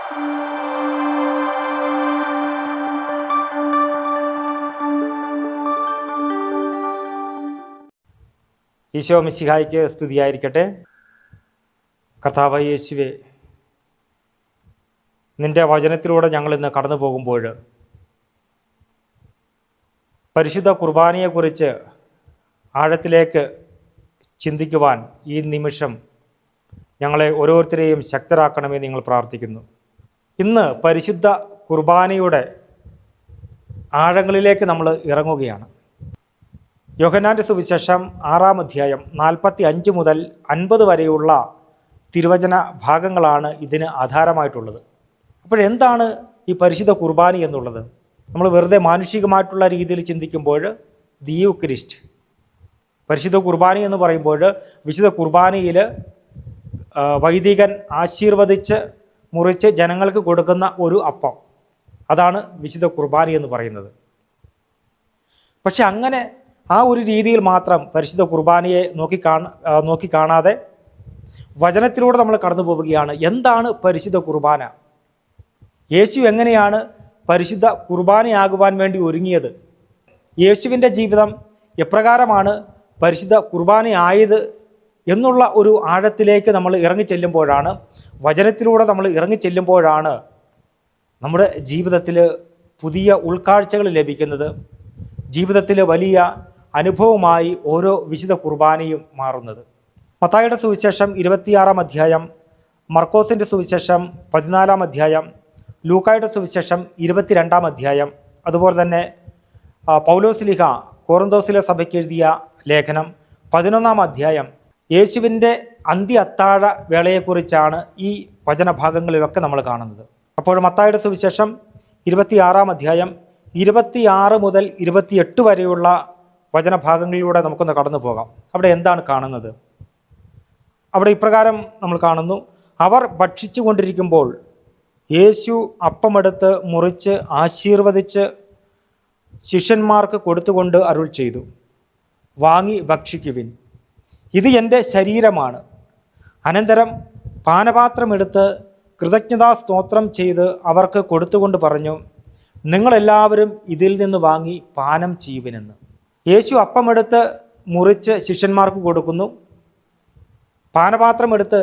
ഈശോ മിശിഹായ്ക്ക് സ്തുതിയായിരിക്കട്ടെ. കർത്താവായ യേശുവേ, നിൻ്റെ വചനത്തിലൂടെ ഞങ്ങളിന്ന് കടന്നു പോകുമ്പോൾ പരിശുദ്ധ കുർബാനയെക്കുറിച്ച് ആഴത്തിലേക്ക് ചിന്തിക്കുവാൻ ഈ നിമിഷം ഞങ്ങളെ ഓരോരുത്തരെയും ശക്തരാക്കണമെന്ന് ഞങ്ങൾ പ്രാർത്ഥിക്കുന്നു. ഇന്ന് പരിശുദ്ധ കുർബാനയുടെ ആഴങ്ങളിലേക്ക് നമ്മൾ ഇറങ്ങുകയാണ്. യോഹന്നാൻ്റെ സുവിശേഷം 6-ാം അധ്യായം 45 മുതൽ 50 വരെയുള്ള തിരുവചന ഭാഗങ്ങളാണ് ഇതിന് ആധാരമായിട്ടുള്ളത്. അപ്പോഴെന്താണ് ഈ പരിശുദ്ധ കുർബാന എന്നുള്ളത്? നമ്മൾ വെറുതെ മാനുഷികമായിട്ടുള്ള രീതിയിൽ ചിന്തിക്കുമ്പോൾ ദി യൂക്കരിസ്റ്റ്, പരിശുദ്ധ കുർബാന എന്ന് പറയുമ്പോൾ വിശുദ്ധ കുർബാനയിൽ വൈദികൻ ആശീർവദിച്ച് മുറിച്ച് ജനങ്ങൾക്ക് കൊടുക്കുന്ന ഒരു അപ്പം, അതാണ് വിശുദ്ധ കുർബാന എന്ന് പറയുന്നത്. പക്ഷെ അങ്ങനെ ആ ഒരു രീതിയിൽ മാത്രം പരിശുദ്ധ കുർബാനയെ നോക്കിക്കാണാതെ വചനത്തിലൂടെ നമ്മൾ കടന്നു പോവുകയാണ്. എന്താണ് പരിശുദ്ധ കുർബാന? യേശു എങ്ങനെയാണ് പരിശുദ്ധ കുർബാനയാകുവാൻ വേണ്ടി ഒരുങ്ങിയത്? യേശുവിൻ്റെ ജീവിതം എപ്രകാരമാണ് പരിശുദ്ധ കുർബാനയായത് എന്നുള്ള ഒരു ആഴത്തിലേക്ക് നമ്മൾ ഇറങ്ങിച്ചെല്ലുമ്പോഴാണ്, വചനത്തിലൂടെ നമ്മൾ ഇറങ്ങിച്ചെല്ലുമ്പോഴാണ് നമ്മുടെ ജീവിതത്തിൽ പുതിയ ഉൾക്കാഴ്ചകൾ ലഭിക്കുന്നത്. ജീവിതത്തിൽ വലിയ അനുഭവമായി ഓരോ വിശുദ്ധ കുർബാനയും മാറുന്നത്. മത്തായിയുടെ സുവിശേഷം 26-ാം അധ്യായം, മർക്കോസിൻ്റെ സുവിശേഷം 14-ാം അധ്യായം, ലൂക്കായുടെ സുവിശേഷം 22-ാം അധ്യായം, അതുപോലെ തന്നെ പൗലോസ്ലീഹ കൊറിന്തോസിലെ സഭയ്ക്ക് എഴുതിയ ലേഖനം 11-ാം അധ്യായം യേശുവിൻ്റെ അന്ത്യ അത്താഴ വേളയെക്കുറിച്ചാണ് ഈ വചനഭാഗങ്ങളിലൊക്കെ നമ്മൾ കാണുന്നത്. അപ്പോൾ മത്തായിയുടെ സുവിശേഷം 26-ാം അധ്യായം 26 മുതൽ 28 വരെയുള്ള വചനഭാഗങ്ങളിലൂടെ നമുക്കൊന്ന് കടന്നു പോകാം. അവിടെ എന്താണ് കാണുന്നത്? അവിടെ ഇപ്രകാരം നമ്മൾ കാണുന്നു: അവർ ഭക്ഷിച്ചു കൊണ്ടിരിക്കുമ്പോൾ യേശു അപ്പമെടുത്ത് മുറിച്ച് ആശീർവദിച്ച് ശിഷ്യന്മാർക്ക് കൊടുത്തുകൊണ്ട് അരുൾ ചെയ്തു, വാങ്ങി ഭക്ഷിക്കുവിൻ, ഇത് എൻ്റെ ശരീരമാണ്. അനന്തരം പാനപാത്രമെടുത്ത് കൃതജ്ഞതാ സ്തോത്രം ചെയ്ത് അവർക്ക് കൊടുത്തുകൊണ്ട് പറഞ്ഞു, നിങ്ങളെല്ലാവരും ഇതിൽ നിന്ന് വാങ്ങി പാനം ചെയ്യുവിനെന്ന്. യേശു അപ്പമെടുത്ത് മുറിച്ച് ശിഷ്യന്മാർക്ക് കൊടുക്കുന്നു. പാനപാത്രമെടുത്ത്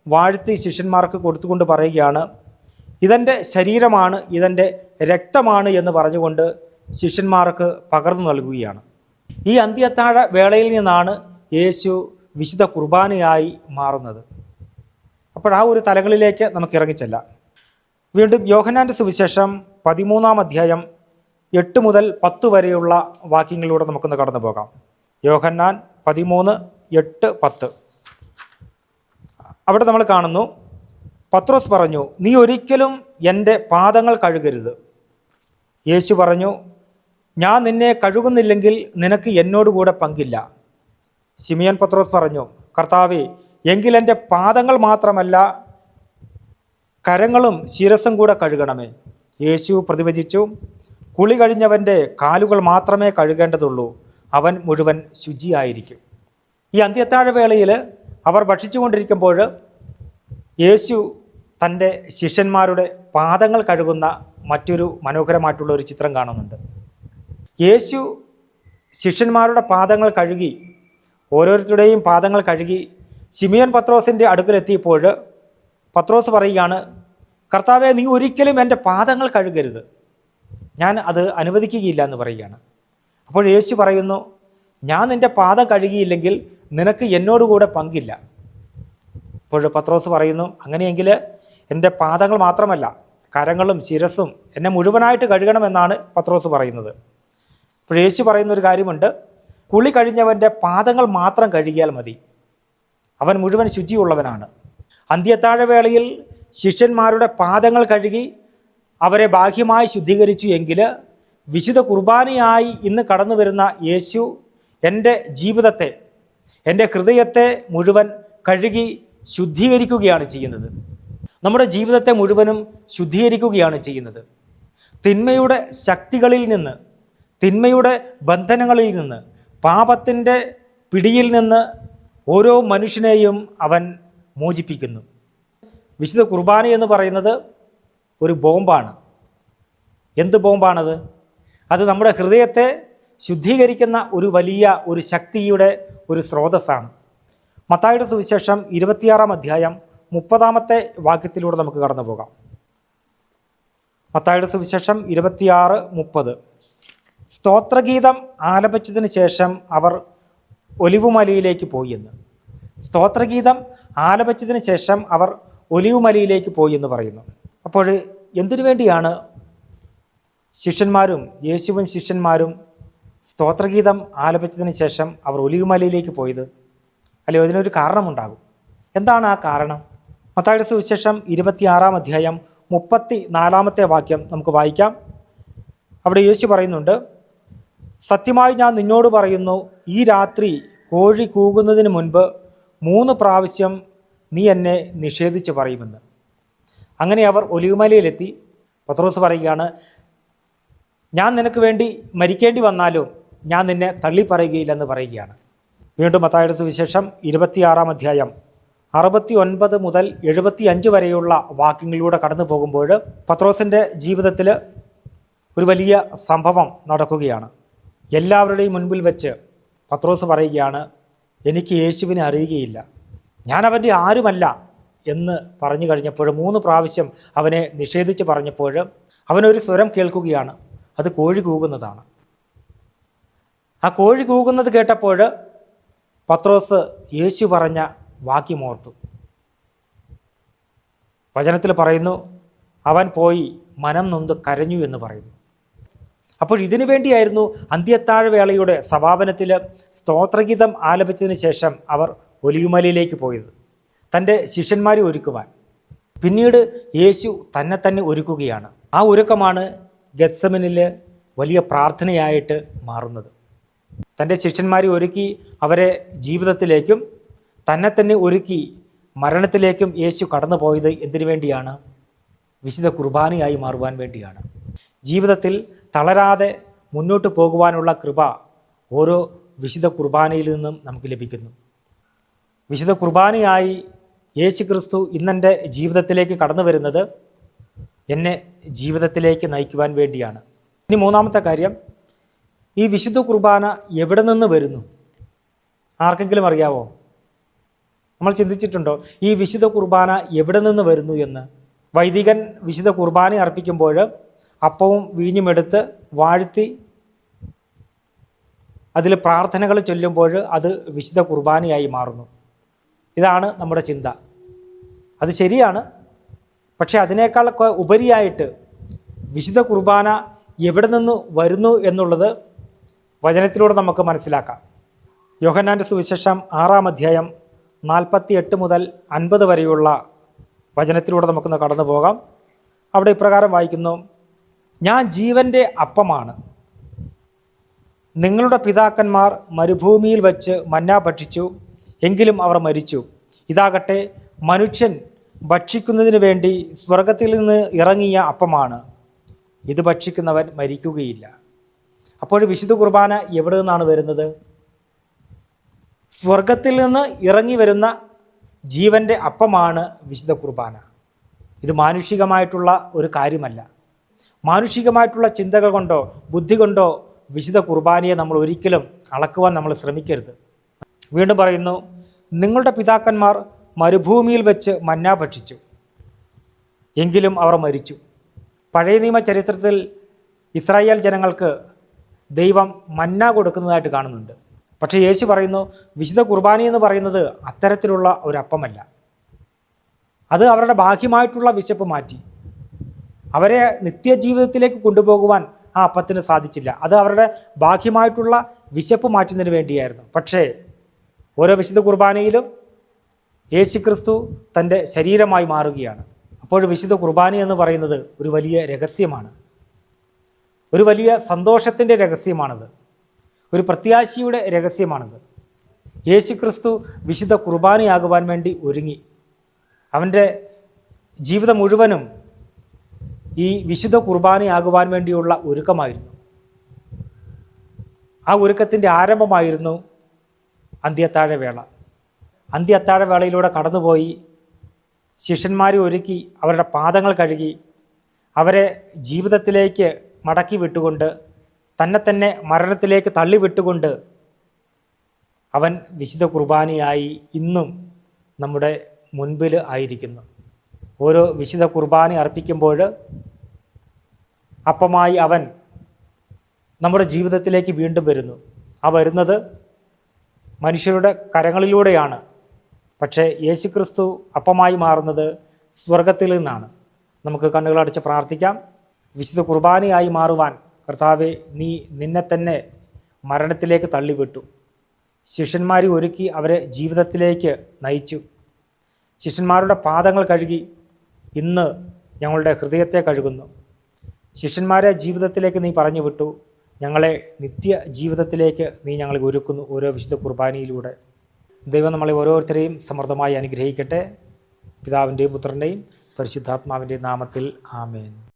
വാഴ്ത്തി ശിഷ്യന്മാർക്ക് കൊടുത്തുകൊണ്ട് പറയുകയാണ്, ഇതെൻ്റെ ശരീരമാണ്, ഇതെൻ്റെ രക്തമാണ് എന്ന് പറഞ്ഞുകൊണ്ട് ശിഷ്യന്മാർക്ക് പകർന്നു നൽകുകയാണ്. ഈ അന്ത്യത്താഴ വേളയിൽ നിന്നാണ് യേശു വിശുദ്ധ കുർബാനയായി മാറുന്നത്. അപ്പോൾ ആ ഒരു തലങ്ങളിലേക്ക് നമുക്ക് ഇറങ്ങിച്ചെല്ലാം. വീണ്ടും യോഹന്നാൻ്റെ സുവിശേഷം 13-ാം അധ്യായം 8 മുതൽ 10 വരെയുള്ള വാക്യങ്ങളിലൂടെ നമുക്കൊന്ന് കടന്നു പോകാം. യോഹന്നാൻ 13, 8, 10. അവിടെ നമ്മൾ കാണുന്നു, പത്രോസ് പറഞ്ഞു, നീ ഒരിക്കലും എൻ്റെ പാദങ്ങൾ കഴുകരുത്. യേശു പറഞ്ഞു, ഞാൻ നിന്നെ കഴുകുന്നില്ലെങ്കിൽ നിനക്ക് എന്നോടുകൂടെ പങ്കില്ല. ശിമിയോൻ പത്രോസ് പറഞ്ഞു, കർത്താവേ, എങ്കിൽ എൻ്റെ പാദങ്ങൾ മാത്രമല്ല കരങ്ങളും ശിരസും കൂടെ കഴുകണമേ. യേശു പ്രതിവചിച്ചു, കുളി കഴിഞ്ഞവൻ്റെ കാലുകൾ മാത്രമേ കഴുകേണ്ടതുള്ളൂ, അവൻ മുഴുവൻ ശുചിയായിരിക്കും. ഈ അന്ത്യത്താഴ വേളയിൽ അവർ ഭക്ഷിച്ചുകൊണ്ടിരിക്കുമ്പോൾ യേശു തൻ്റെ ശിഷ്യന്മാരുടെ പാദങ്ങൾ കഴുകുന്ന മറ്റൊരു മനോഹരമായിട്ടുള്ള ഒരു ചിത്രം കാണുന്നുണ്ട്. യേശു ശിഷ്യന്മാരുടെ പാദങ്ങൾ കഴുകി, ഓരോരുത്തരുടെയും പാദങ്ങൾ കഴുകി ശിമിയോൻ പത്രോസിൻ്റെ അടുക്കലെത്തിയപ്പോൾ പത്രോസ് പറയുകയാണ്, കർത്താവെ, നീ ഒരിക്കലും എൻ്റെ പാദങ്ങൾ കഴുകരുത്, ഞാൻ അത് അനുവദിക്കുകയില്ല എന്ന് പറയുകയാണ്. അപ്പോൾ യേശു പറയുന്നു, ഞാൻ നിൻ്റെ പാദം കഴുകിയില്ലെങ്കിൽ നിനക്ക് എന്നോടുകൂടെ പങ്കില്ല. അപ്പോൾ പത്രോസ് പറയുന്നു, അങ്ങനെയെങ്കിൽ എൻ്റെ പാദങ്ങൾ മാത്രമല്ല കരങ്ങളും ശിരസും എന്നെ മുഴുവനായിട്ട് കഴുകണമെന്നാണ് പത്രോസ് പറയുന്നത്. അപ്പോൾ യേശു പറയുന്നൊരു കാര്യമുണ്ട്, കുളി കഴിഞ്ഞവൻ്റെ പാദങ്ങൾ മാത്രം കഴുകിയാൽ മതി, അവൻ മുഴുവൻ ശുചിയുള്ളവനാണ്. അന്ത്യത്താഴവേളയിൽ ശിഷ്യന്മാരുടെ പാദങ്ങൾ കഴുകി അവരെ ബാഹ്യമായി ശുദ്ധീകരിച്ചു എങ്കിൽ വിശുദ്ധ കുർബാനയായി ഇന്ന് കടന്നു വരുന്ന യേശു എൻ്റെ ജീവിതത്തെ, എൻ്റെ ഹൃദയത്തെ മുഴുവൻ കഴുകി ശുദ്ധീകരിക്കുകയാണ് ചെയ്യുന്നത്. നമ്മുടെ ജീവിതത്തെ മുഴുവനും ശുദ്ധീകരിക്കുകയാണ് ചെയ്യുന്നത്. തിന്മയുടെ ശക്തികളിൽ നിന്ന്, തിന്മയുടെ ബന്ധനങ്ങളിൽ നിന്ന്, പാപത്തിൻ്റെ പിടിയിൽ നിന്ന് ഓരോ മനുഷ്യനെയും അവൻ മോചിപ്പിക്കുന്നു. വിശുദ്ധ കുർബാന എന്ന് പറയുന്നത് ഒരു ബോംബാണ്. എന്ത് ബോംബാണത്? അത് നമ്മുടെ ഹൃദയത്തെ ശുദ്ധീകരിക്കുന്ന ഒരു ശക്തിയുടെ ഒരു സ്രോതസ്സാണ്. മത്തായിയുടെ സുവിശേഷം 26-ാം അധ്യായം 30-ാമത്തെ വാക്യത്തിലൂടെ നമുക്ക് കടന്നു പോകാം. മത്തായിയുടെ സുവിശേഷം 26:30. സ്തോത്രഗീതം ആലപിച്ചതിന് ശേഷം അവർ ഒലിവുമലയിലേക്ക് പോയി എന്ന്. സ്തോത്രഗീതം ആലപിച്ചതിന് ശേഷം അവർ ഒലിവുമലയിലേക്ക് പോയി എന്ന് പറയുന്നു. അപ്പോൾ എന്തിനു വേണ്ടിയാണ് യേശുവും ശിഷ്യന്മാരും സ്തോത്രഗീതം ആലപിച്ചതിന് ശേഷം അവർ ഒലിവുമലയിലേക്ക് പോയത്? അല്ലെങ്കിൽ അതിനൊരു കാരണമുണ്ടാകും. എന്താണ് ആ കാരണം? മത്തായിയുടെ സുവിശേഷം 26-ാം അധ്യായം 34-ാമത്തെ വാക്യം നമുക്ക് വായിക്കാം. അവിടെ യേശു പറയുന്നുണ്ട്, സത്യമായി ഞാൻ നിന്നോട് പറയുന്നു, ഈ രാത്രി കോഴി കൂകുന്നതിന് മുൻപ് 3 പ്രാവശ്യം നീ എന്നെ നിഷേധിച്ച് പറയുമെന്ന്. അങ്ങനെ അവർ ഒലിവുമലയിലെത്തി. പത്രോസ് പറയുകയാണ്, ഞാൻ നിനക്ക് വേണ്ടി മരിക്കേണ്ടി വന്നാലും ഞാൻ നിന്നെ തള്ളിപ്പറയുകയില്ലെന്ന് പറയുകയാണ്. വീണ്ടും മത്തായിയുടെ സുവിശേഷം 26-ാം അധ്യായം 69 മുതൽ 75 വരെയുള്ള വാക്യങ്ങളിലൂടെ കടന്നു പോകുമ്പോൾ പത്രോസിൻ്റെ ജീവിതത്തിൽ ഒരു വലിയ സംഭവം നടക്കുകയാണ്. എല്ലാവരുടെയും മുൻപിൽ വെച്ച് പത്രോസ് പറയുകയാണ്, എനിക്ക് യേശുവിനെ അറിയുകയില്ല, ഞാൻ അവൻ്റെ ആരുമല്ല എന്ന് പറഞ്ഞു കഴിഞ്ഞപ്പോൾ 3 പ്രാവശ്യം അവനെ നിഷേധിച്ച് പറഞ്ഞപ്പോൾ അവനൊരു സ്വരം കേൾക്കുകയാണ്. അത് കോഴി കൂകുന്നതാണ്. ആ കോഴി കൂകുന്നത് കേട്ടപ്പോൾ പത്രോസ് യേശു പറഞ്ഞ വാക്യമോർത്തു. വചനത്തിൽ പറയുന്നു, അവൻ പോയി മനം നൊന്ത് കരഞ്ഞു എന്ന് പറയുന്നു. അപ്പോൾ ഇതിനു വേണ്ടിയായിരുന്നു അന്ത്യത്താഴവേളയുടെ സമാപനത്തിൽ സ്തോത്രഗീതം ആലപിച്ചതിന് ശേഷം അവർ ഒലിവുമലയിലേക്ക് പോയത്, തൻ്റെ ശിഷ്യന്മാരെ ഒരുക്കുവാൻ. പിന്നീട് യേശു തന്നെ ഒരുക്കുകയാണ്. ആ ഒരുക്കമാണ് ഗെത്സമനിൽ വലിയ പ്രാർത്ഥനയായിട്ട് മാറുന്നത്. തൻ്റെ ശിഷ്യന്മാരെ ഒരുക്കി അവരെ ജീവിതത്തിലേക്കും തന്നെ ഒരുക്കി മരണത്തിലേക്കും യേശു കടന്നു പോയത് എന്തിനു വേണ്ടിയാണ്? വിശുദ്ധ കുർബാനയായി മാറുവാൻ വേണ്ടിയാണ്. ജീവിതത്തിൽ തളരാതെ മുന്നോട്ട് പോകുവാനുള്ള കൃപ ഓരോ വിശുദ്ധ കുർബാനയിൽ നിന്നും നമുക്ക് ലഭിക്കുന്നു. വിശുദ്ധ കുർബാനയായി യേശു ക്രിസ്തു ഇന്നെൻ്റെ ജീവിതത്തിലേക്ക് കടന്നു വരുന്നത് എന്നെ ജീവിതത്തിലേക്ക് നയിക്കുവാൻ വേണ്ടിയാണ്. ഇനി 3-ാമത്തെ കാര്യം, ഈ വിശുദ്ധ കുർബാന എവിടെ നിന്ന് വരുന്നു? ആർക്കെങ്കിലും അറിയാവോ? നമ്മൾ ചിന്തിച്ചിട്ടുണ്ടോ ഈ വിശുദ്ധ കുർബാന എവിടെ നിന്ന് വരുന്നു എന്ന്? വൈദികൻ വിശുദ്ധ കുർബാന അർപ്പിക്കുമ്പോൾ അപ്പവും വീഞ്ഞും എടുത്ത് വാഴ്ത്തി അതിൽ പ്രാർത്ഥനകൾ ചൊല്ലുമ്പോൾ അത് വിശുദ്ധ കുർബാനയായി മാറുന്നു. ഇതാണ് നമ്മുടെ ചിന്ത. അത് ശരിയാണ്. പക്ഷേ അതിനേക്കാളൊക്കെ ഉപരിയായിട്ട് വിശുദ്ധ കുർബാന എവിടെ നിന്ന് വരുന്നു എന്നുള്ളത് വചനത്തിലൂടെ നമുക്ക് മനസ്സിലാക്കാം. യോഹന്നാൻ്റെ സുവിശേഷം 6-ാം അധ്യായം 48 മുതൽ 50 വരെയുള്ള വചനത്തിലൂടെ നമുക്കൊന്ന് കടന്നു പോകാം. അവിടെ ഇപ്രകാരം വായിക്കുന്നു, ഞാൻ ജീവൻ്റെ അപ്പമാണ്. നിങ്ങളുടെ പിതാക്കന്മാർ മരുഭൂമിയിൽ വച്ച് മന്ന ഭക്ഷിച്ചു, എങ്കിലും അവർ മരിച്ചു. ഇതാകട്ടെ മനുഷ്യൻ ഭക്ഷിക്കുന്നതിന് വേണ്ടി സ്വർഗത്തിൽ നിന്ന് ഇറങ്ങിയ അപ്പമാണ്. ഇത് ഭക്ഷിക്കുന്നവൻ മരിക്കുകയില്ല. അപ്പോൾ വിശുദ്ധ കുർബാന എവിടെ നിന്നാണ് വരുന്നത്? സ്വർഗത്തിൽ നിന്ന് ഇറങ്ങി വരുന്ന ജീവൻ്റെ അപ്പമാണ് വിശുദ്ധ കുർബാന. ഇത് മാനുഷികമായിട്ടുള്ള ഒരു കാര്യമല്ല. മാനുഷികമായിട്ടുള്ള ചിന്തകൾ കൊണ്ടോ ബുദ്ധി കൊണ്ടോ വിശുദ്ധ കുർബാനയെ നമ്മൾ ഒരിക്കലും അളക്കുവാൻ നമ്മൾ ശ്രമിക്കരുത്. വീണ്ടും പറയുന്നു, നിങ്ങളുടെ പിതാക്കന്മാർ മരുഭൂമിയിൽ വെച്ച് മന്ന ഭക്ഷിച്ചു, എങ്കിലും അവർ മരിച്ചു. പഴയ നിയമ ചരിത്രത്തിൽ ഇസ്രായേൽ ജനങ്ങൾക്ക് ദൈവം മന്ന കൊടുക്കുന്നതായിട്ട് കാണുന്നുണ്ട്. പക്ഷേ യേശു പറയുന്നു, വിശുദ്ധ കുർബാന എന്ന് പറയുന്നത് അത്തരത്തിലുള്ള ഒരു അപ്പമല്ല. അത് അവരുടെ ബാഹ്യമായിട്ടുള്ള വിശപ്പ് മാറ്റി അവരെ നിത്യജീവിതത്തിലേക്ക് കൊണ്ടുപോകുവാൻ ആ അപ്പത്തിന് സാധിച്ചില്ല. അത് അവരുടെ ബാഹ്യമായിട്ടുള്ള വിശപ്പ് മാറ്റുന്നതിന് വേണ്ടിയായിരുന്നു. പക്ഷേ ഓരോ വിശുദ്ധ കുർബാനയിലും യേശുക്രിസ്തു തൻ്റെ ശരീരമായി മാറുകയാണ്. അപ്പോൾ വിശുദ്ധ കുർബാന എന്ന് പറയുന്നത് ഒരു വലിയ രഹസ്യമാണ്. ഒരു വലിയ സന്തോഷത്തിൻ്റെ രഹസ്യമാണത്. ഒരു പ്രത്യാശയുടെ രഹസ്യമാണത്. യേശുക്രിസ്തു വിശുദ്ധ കുർബാനയാകുവാൻ വേണ്ടി ഒരുങ്ങി. അവൻ്റെ ജീവിതം മുഴുവനും ഈ വിശുദ്ധ കുർബാനയാകുവാൻ വേണ്ടിയുള്ള ഒരുക്കമായിരുന്നു. ആ ഒരുക്കത്തിൻ്റെ ആരംഭമായിരുന്നു അന്ത്യത്താഴവേള. അന്ത്യത്താഴവേളയിലൂടെ കടന്നുപോയി ശിഷ്യന്മാരെ ഒരുക്കി അവരുടെ പാദങ്ങൾ കഴുകി അവരെ ജീവിതത്തിലേക്ക് മടക്കി വിട്ടുകൊണ്ട്, തന്നെ മരണത്തിലേക്ക് തള്ളിവിട്ടുകൊണ്ട് അവൻ വിശുദ്ധ കുർബാനയായി ഇന്നും നമ്മുടെ മുൻപിൽ ആയിരിക്കുന്നു. ഓരോ വിശുദ്ധ കുർബാന അർപ്പിക്കുമ്പോൾ അപ്പമായി അവൻ നമ്മുടെ ജീവിതത്തിലേക്ക് വീണ്ടും വരുന്നു. ആ വരുന്നത് മനുഷ്യരുടെ കരങ്ങളിലൂടെയാണ്. പക്ഷേ യേശുക്രിസ്തു അപ്പമായി മാറുന്നത് സ്വർഗത്തിൽ നിന്നാണ്. നമുക്ക് കണ്ണുകളടച്ച് പ്രാർത്ഥിക്കാം. വിശുദ്ധ കുർബാനയായി മാറുവാൻ കർത്താവെ, നീ നിന്നെ തന്നെ മരണത്തിലേക്ക് തള്ളിവിട്ടു. ശിഷ്യന്മാരെ ഒരുക്കി അവരെ ജീവിതത്തിലേക്ക് നയിച്ചു. ശിഷ്യന്മാരുടെ പാദങ്ങൾ കഴുകി ഇന്ന് ഞങ്ങളുടെ ഹൃദയത്തെ കഴുകുന്നു. ശിഷ്യന്മാരെ ജീവിതത്തിലേക്ക് നീ പറഞ്ഞു വിട്ടു. ഞങ്ങളെ നിത്യ ജീവിതത്തിലേക്ക് നീ ഞങ്ങളെ ഒരുക്കുന്നു ഓരോ വിശുദ്ധ കുർബാനയിലൂടെ. ദൈവം നമ്മളെ ഓരോരുത്തരെയും സമൃദ്ധമായി അനുഗ്രഹിക്കട്ടെ. പിതാവിൻ്റെയും പുത്രൻ്റെയും പരിശുദ്ധാത്മാവിൻ്റെയും നാമത്തിൽ ആമേൻ.